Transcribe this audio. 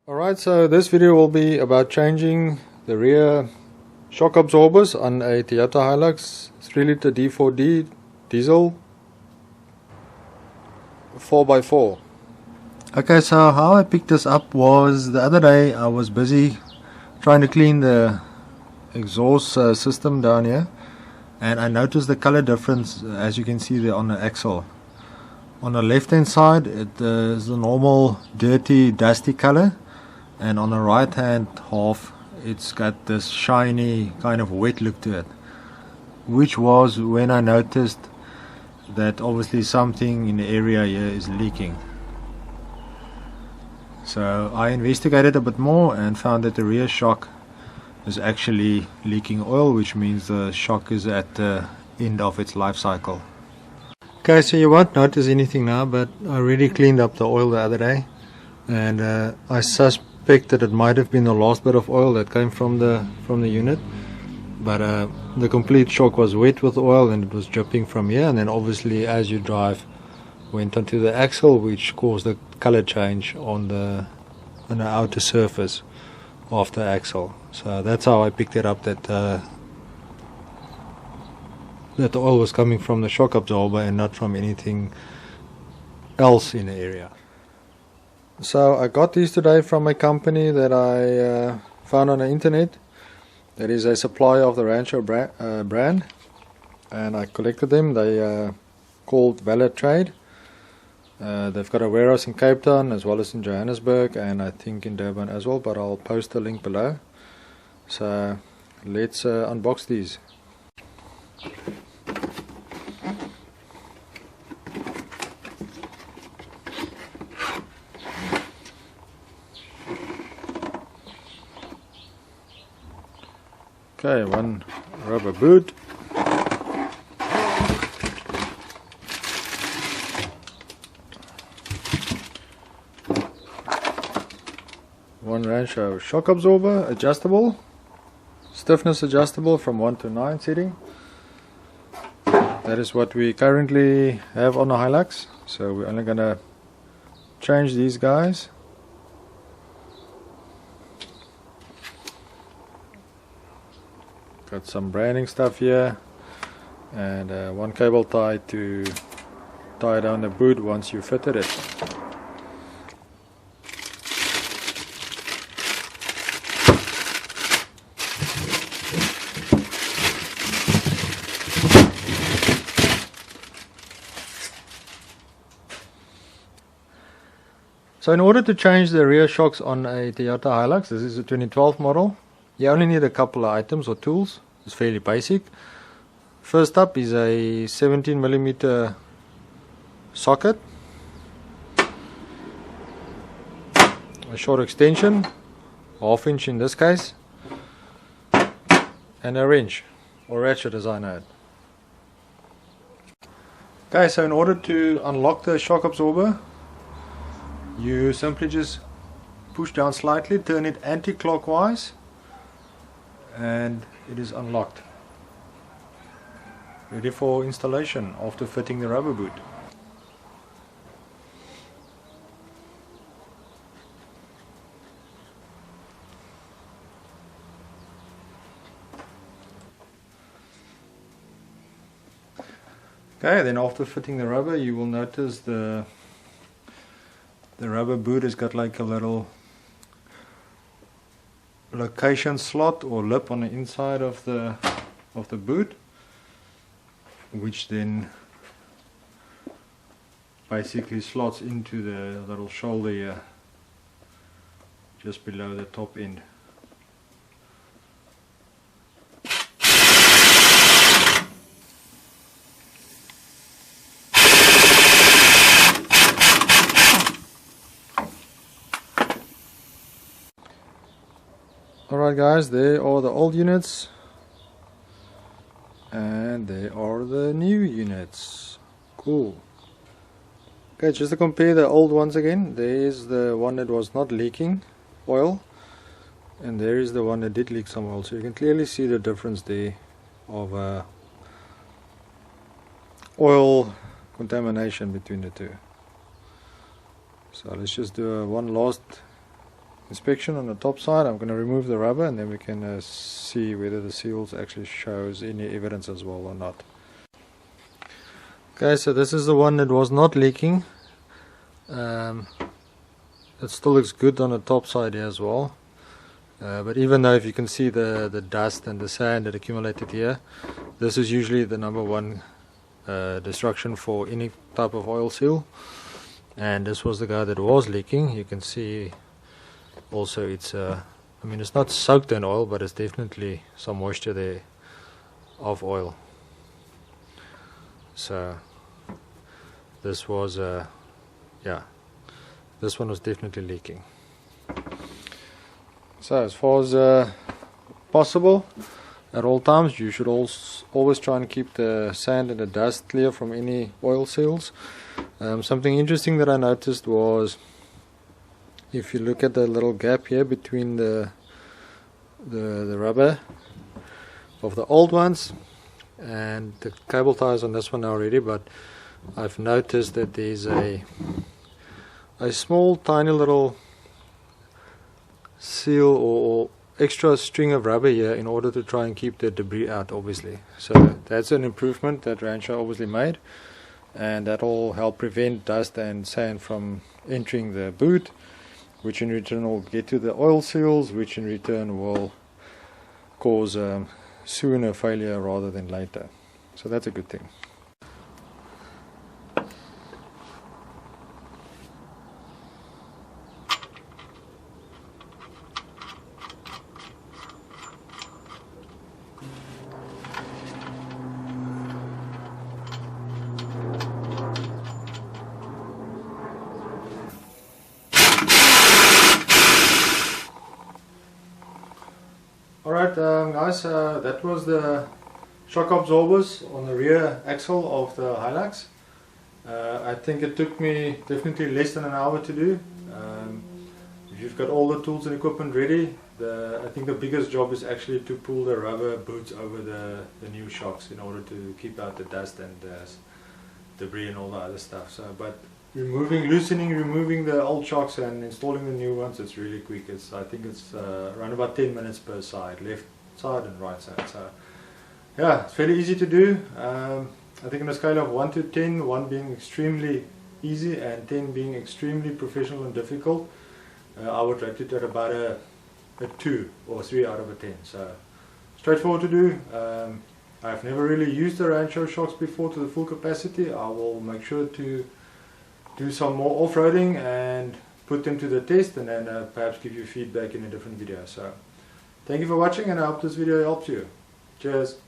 Alright, so this video will be about changing the rear shock absorbers on a Toyota Hilux 3-liter D4D diesel 4x4. Okay, so how I picked this up was the other day I was busy trying to clean the exhaust system down here, and I noticed the color difference as you can see there on the axle. On the left hand side it is the normal dirty dusty color, and on the right hand half it's got this shiny kind of wet look to it, which was when I noticed that obviously something in the area here is leaking. So I investigated a bit more and found that the rear shock is actually leaking oil, which means the shock is at the end of its life cycle. Okay, so you won't notice anything now, but I already cleaned up the oil the other day, and I suspect that it might have been the last bit of oil that came from the unit, but the complete shock was wet with oil and it was dripping from here, and then obviously as you drive went onto the axle, which caused the color change on the outer surface of the axle. So that's how I picked it up, that the oil was coming from the shock absorber and not from anything else in the area. So I got these today from a company that I found on the internet. That is a supplier of the Rancho brand, and I collected them. They called Valid Trade. They've got a warehouse in Cape Town as well as in Johannesburg, and I think in Durban as well, but I'll post the link below. So let's unbox these. Okay, one rubber boot, one Rancho shock absorber, adjustable, stiffness adjustable from 1 to 9 setting. That is what we currently have on the Hilux, so we're only gonna change these guys. Got some branding stuff here, and one cable tie to tie down the boot once you fitted it. So in order to change the rear shocks on a Toyota Hilux, this is a 2012 model, you only need a couple of items or tools. It's fairly basic. First up is a 17mm socket, a short extension, 1/2 inch in this case, and a wrench or ratchet as I know it. Okay, so in order to unlock the shock absorber, you simply just push down slightly, turn it anti-clockwise, and it is unlocked, ready for installation after fitting the rubber boot. Okay, then after fitting the rubber, you will notice the rubber boot has got like a little location slot or lip on the inside of the boot, which then basically slots into the little shoulder here just below the top end. Alright guys, there are the old units and there are the new units. Cool. Okay, just to compare the old ones again, there is the one that was not leaking oil, and there is the one that did leak some oil. So you can clearly see the difference there of oil contamination between the two. So let's just do one last inspection on the top side. I'm going to remove the rubber and then we can see whether the seals actually shows any evidence as well or not. Okay, so this is the one that was not leaking. It still looks good on the top side here as well. But even though if you can see the dust and the sand that accumulated here, this is usually the number one destruction for any type of oil seal. And this was the guy that was leaking. You can see also it's I mean, it's not soaked in oil, but it's definitely some moisture there of oil. So this was yeah, this one was definitely leaking. So as far as possible, at all times you should always try and keep the sand and the dust clear from any oil seals. Something interesting that I noticed was, if you look at the little gap here between the rubber of the old ones and the cable ties on this one already, but I've noticed that there's a small tiny little seal or extra string of rubber here in order to try and keep the debris out, obviously. So that's an improvement that Rancho obviously made, and that will help prevent dust and sand from entering the boot, which in return will get to the oil seals, which in return will cause sooner failure rather than later. So that's a good thing. Alright guys, that was the shock absorbers on the rear axle of the Hilux. I think it took me definitely less than an hour to do. If you've got all the tools and equipment ready, I think the biggest job is actually to pull the rubber boots over the new shocks in order to keep out the dust and debris and all the other stuff. So, but loosening, removing the old shocks and installing the new ones, it's really quick. I think it's around about 10 minutes per side, left side and right side. So yeah, it's fairly easy to do. I think on a scale of 1 to 10, 1 being extremely easy and 10 being extremely professional and difficult, I would rate it at about a 2 or 3 out of a 10. So straightforward to do. I've never really used the Rancho shocks before to the full capacity. I will make sure to do some more off-roading and put them to the test, and then perhaps give you feedback in a different video. So thank you for watching, and I hope this video helps you. Cheers.